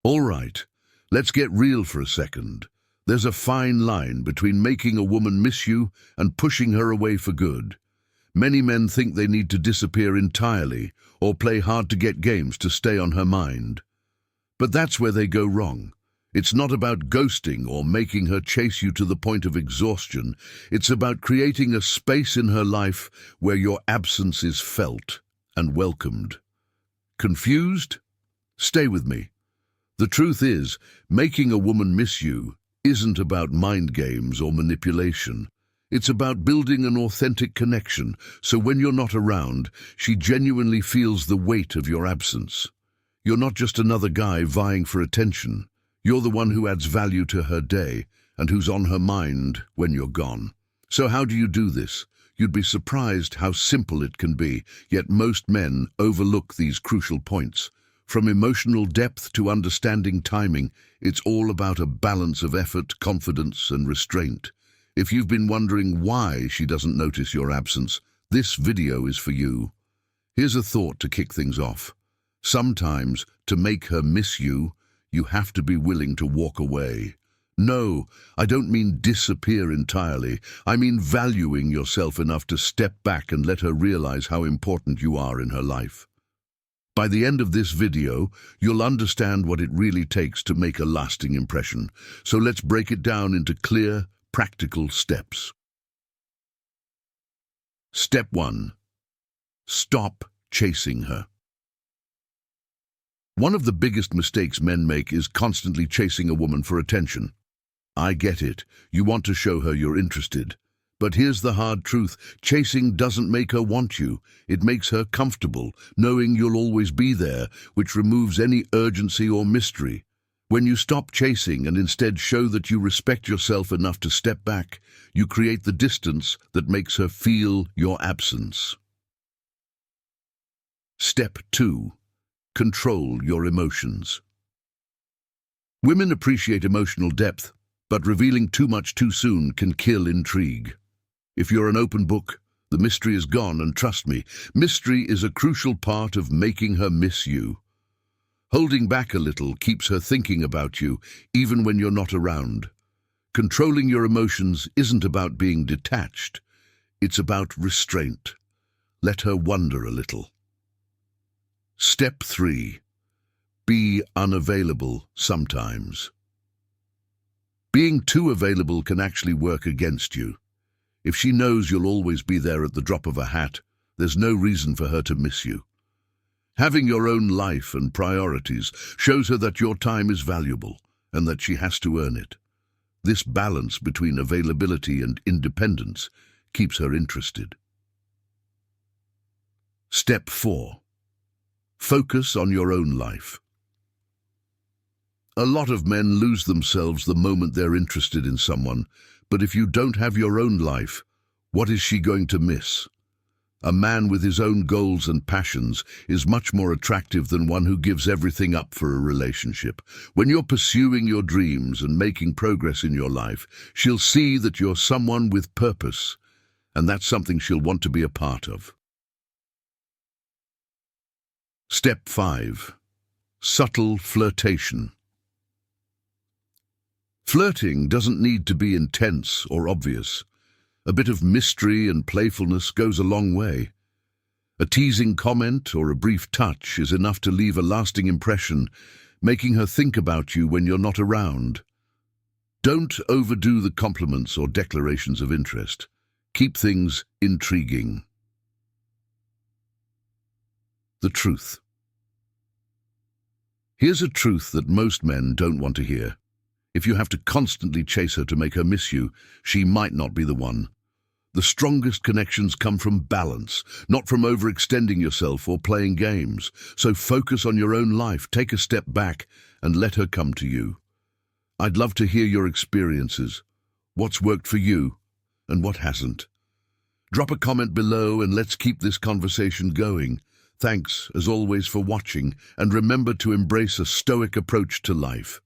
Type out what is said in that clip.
All right, let's get real for a second. There's a fine line between making a woman miss you and pushing her away for good. Many men think they need to disappear entirely or play hard-to-get games to stay on her mind. But that's where they go wrong. It's not about ghosting or making her chase you to the point of exhaustion. It's about creating a space in her life where your absence is felt and welcomed. Confused? Stay with me. The truth is, making a woman miss you isn't about mind games or manipulation. It's about building an authentic connection, so when you're not around, she genuinely feels the weight of your absence. You're not just another guy vying for attention. You're the one who adds value to her day and who's on her mind when you're gone. So how do you do this? You'd be surprised how simple it can be, yet most men overlook these crucial points. From emotional depth to understanding timing, it's all about a balance of effort, confidence, and restraint. If you've been wondering why she doesn't notice your absence, this video is for you. Here's a thought to kick things off. Sometimes, to make her miss you, you have to be willing to walk away. No, I don't mean disappear entirely. I mean valuing yourself enough to step back and let her realize how important you are in her life. By the end of this video, you'll understand what it really takes to make a lasting impression. So let's break it down into clear, practical steps. Step 1. Stop chasing her. One of the biggest mistakes men make is constantly chasing a woman for attention. I get it. You want to show her you're interested. But here's the hard truth. Chasing doesn't make her want you. It makes her comfortable, knowing you'll always be there, which removes any urgency or mystery. When you stop chasing and instead show that you respect yourself enough to step back, you create the distance that makes her feel your absence. Step 2. Control your emotions. Women appreciate emotional depth, but revealing too much too soon can kill intrigue. If you're an open book, the mystery is gone, and trust me, mystery is a crucial part of making her miss you. Holding back a little keeps her thinking about you, even when you're not around. Controlling your emotions isn't about being detached. It's about restraint. Let her wonder a little. Step 3. Be unavailable sometimes. Being too available can actually work against you. If she knows you'll always be there at the drop of a hat, there's no reason for her to miss you. Having your own life and priorities shows her that your time is valuable and that she has to earn it. This balance between availability and independence keeps her interested. Step 4. Focus on your own life. A lot of men lose themselves the moment they're interested in someone, but if you don't have your own life, what is she going to miss? A man with his own goals and passions is much more attractive than one who gives everything up for a relationship. When you're pursuing your dreams and making progress in your life, she'll see that you're someone with purpose, and that's something she'll want to be a part of. Step 5. Subtle flirtation. Flirting doesn't need to be intense or obvious. A bit of mystery and playfulness goes a long way. A teasing comment or a brief touch is enough to leave a lasting impression, making her think about you when you're not around. Don't overdo the compliments or declarations of interest. Keep things intriguing. The truth. Here's a truth that most men don't want to hear. If you have to constantly chase her to make her miss you, she might not be the one. The strongest connections come from balance, not from overextending yourself or playing games. So focus on your own life, take a step back, and let her come to you. I'd love to hear your experiences. What's worked for you, and what hasn't? Drop a comment below and let's keep this conversation going. Thanks, as always, for watching, and remember to embrace a stoic approach to life.